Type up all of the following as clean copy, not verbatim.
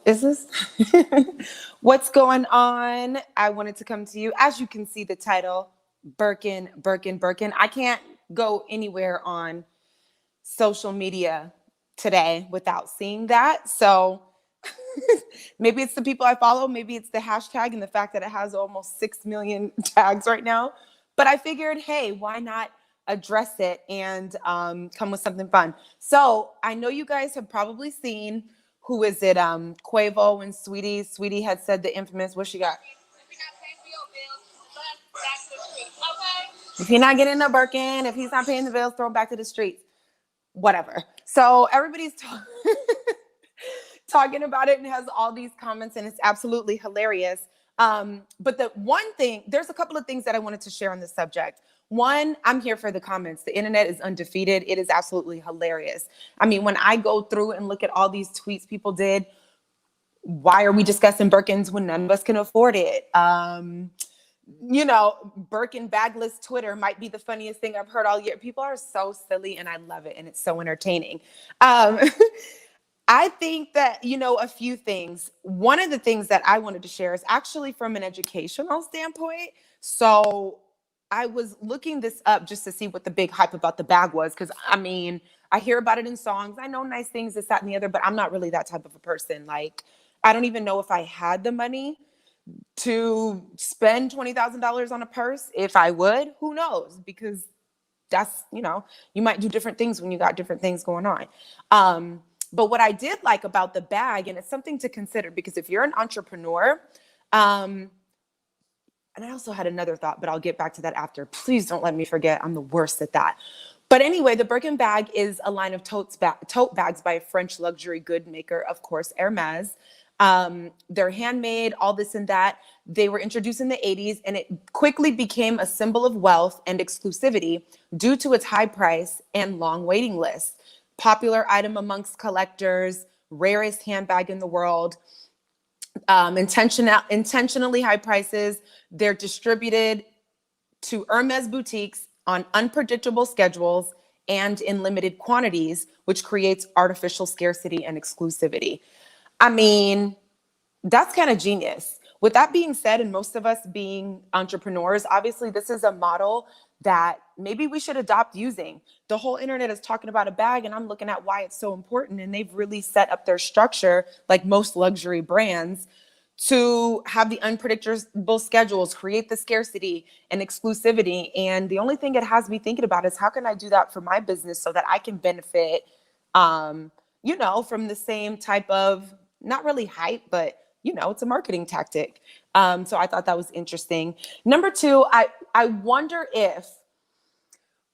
Is this? What's going on? I wanted to come to you. As you can see the title, Birkin, Birkin, Birkin. I can't go anywhere on social media today without seeing that. So maybe it's the people I follow, maybe it's the hashtag and the fact that it has almost 6 million tags right now. But I figured, hey, why not address it and come with something fun? So I know you guys have probably seen, who is it? Quavo and Sweetie. Sweetie had said the infamous, what she got? If you're not getting a Birkin, if he's not paying the bills, throw him back to the streets. Whatever. So everybody's talking about it and has all these comments, and it's absolutely hilarious. But the one thing, there's a couple of things that I wanted to share on this subject. One, I'm here for the comments. The internet is undefeated. It is absolutely hilarious. I mean, when I go through and look at all these tweets people did, why are we discussing Birkins when none of us can afford it? Birkin bagless Twitter might be the funniest thing I've heard all year. People are so silly and I love it. And it's so entertaining. I think that, a few things. One of the things that I wanted to share is actually from an educational standpoint. So I was looking this up just to see what the big hype about the bag was. Because, I hear about it in songs. I know nice things, this, that, and the other, but I'm not really that type of a person. Like, I don't even know if I had the money to spend $20,000 on a purse. If I would, who knows? Because that's, you might do different things when you got different things going on. But what I did like about the bag, and it's something to consider, because if you're an entrepreneur, and I also had another thought, but I'll get back to that after. Please don't let me forget. I'm the worst at that. But anyway, the Birkin bag is a line of tote bags by a French luxury good maker, of course, Hermes. They're handmade, all this and that. They were introduced in the 80s, and it quickly became a symbol of wealth and exclusivity due to its high price and long waiting list. Popular item amongst collectors, rarest handbag in the world, intentionally high prices. They're distributed to Hermes boutiques on unpredictable schedules and in limited quantities, which creates artificial scarcity and exclusivity. I mean, that's kind of genius. With that being said, and most of us being entrepreneurs, obviously this is a model that maybe we should adopt using. The whole internet is talking about a bag, and I'm looking at why it's so important. And they've really set up their structure, like most luxury brands, to have the unpredictable schedules, create the scarcity and exclusivity. And the only thing it has me thinking about is, how can I do that for my business so that I can benefit, from the same type of, not really hype, but it's a marketing tactic. So I thought that was interesting. Number two, I wonder if,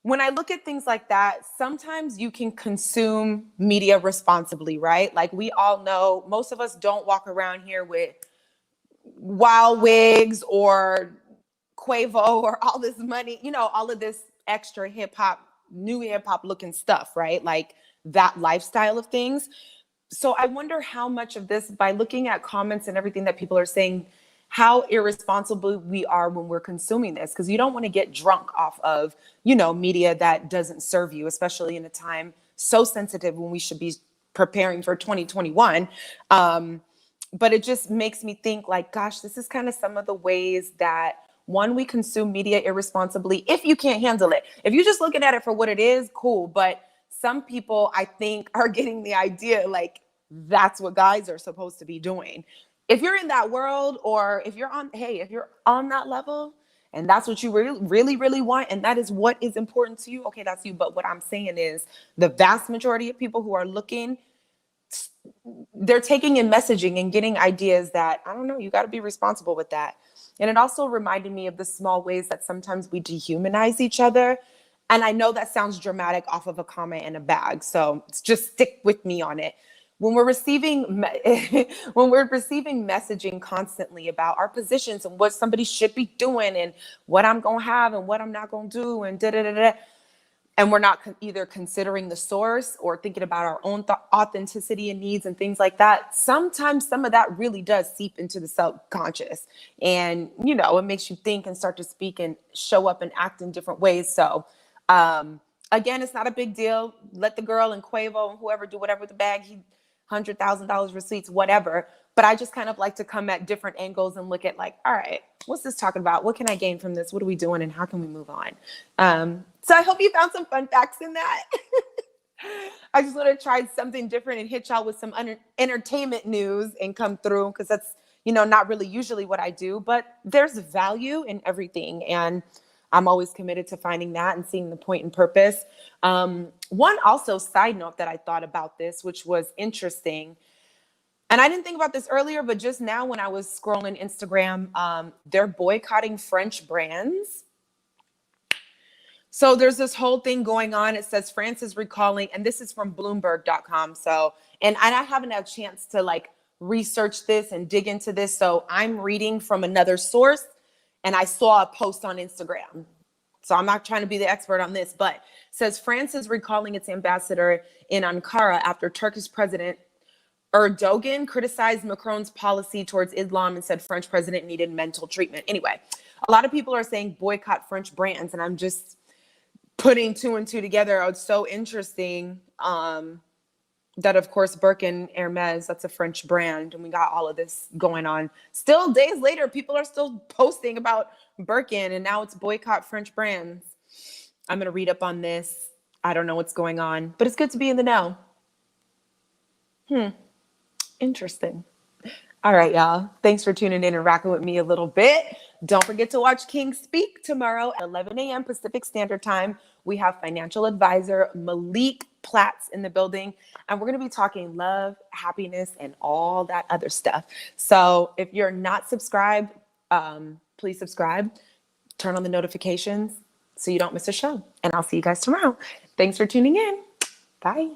when I look at things like that, sometimes you can consume media responsibly, right? Like, we all know, most of us don't walk around here with wild wigs or Quavo or all this money, all of this extra new hip hop looking stuff, right? Like that lifestyle of things. So I wonder how much of this, by looking at comments and everything that people are saying, how irresponsible we are when we're consuming this. Because you don't want to get drunk off of, media that doesn't serve you, especially in a time so sensitive when we should be preparing for 2021. But it just makes me think, like, gosh, this is kind of some of the ways that, one, we consume media irresponsibly if you can't handle it. If you're just looking at it for what it is, cool. But some people, I think, are getting the idea, like, that's what guys are supposed to be doing. If you're in that world, or if you're on that level, and that's what you really, really, really want, and that is what is important to you, okay, that's you. But what I'm saying is, the vast majority of people who are looking, they're taking in messaging and getting ideas that, I don't know, you got to be responsible with that. And it also reminded me of the small ways that sometimes we dehumanize each other. And I know that sounds dramatic off of a comment in a bag, so just stick with me on it. When we're receiving messaging constantly about our positions and what somebody should be doing and what I'm going to have and what I'm not going to do and and we're not either considering the source or thinking about our own authenticity and needs and things like that, sometimes some of that really does seep into the subconscious. And, it makes you think and start to speak and show up and act in different ways. So, again, it's not a big deal. Let the girl and Quavo and whoever do whatever with the bag. $100,000 receipts, whatever. But I just kind of like to come at different angles and look at like, all right, what's this talking about? What can I gain from this? What are we doing? And how can we move on? So I hope you found some fun facts in that. I just want to try something different and hit y'all with some entertainment news and come through, because that's, not really usually what I do, but there's value in everything. And I'm always committed to finding that and seeing the point and purpose. One also side note that I thought about this, which was interesting, and I didn't think about this earlier, but just now when I was scrolling Instagram, they're boycotting French brands. So there's this whole thing going on. It says France is recalling, and this is from Bloomberg.com. So, and I haven't had a chance to like research this and dig into this. So I'm reading from another source, and I saw a post on Instagram. So I'm not trying to be the expert on this, but it says France is recalling its ambassador in Ankara after Turkish President Erdogan criticized Macron's policy towards Islam and said French president needed mental treatment. Anyway, a lot of people are saying boycott French brands, and I'm just putting two and two together. It's so interesting that, of course, Birkin, Hermes, that's a French brand, and we got all of this going on. Still, days later, people are still posting about Birkin, and now it's boycott French brands. I'm going to read up on this. I don't know what's going on, but it's good to be in the know. Interesting. All right, y'all. Thanks for tuning in and rocking with me a little bit. Don't forget to watch King Speak tomorrow at 11 a.m. Pacific Standard Time. We have financial advisor Malik Platts in the building, and we're going to be talking love, happiness, and all that other stuff. So if you're not subscribed, please subscribe. Turn on the notifications so you don't miss a show. And I'll see you guys tomorrow. Thanks for tuning in. Bye.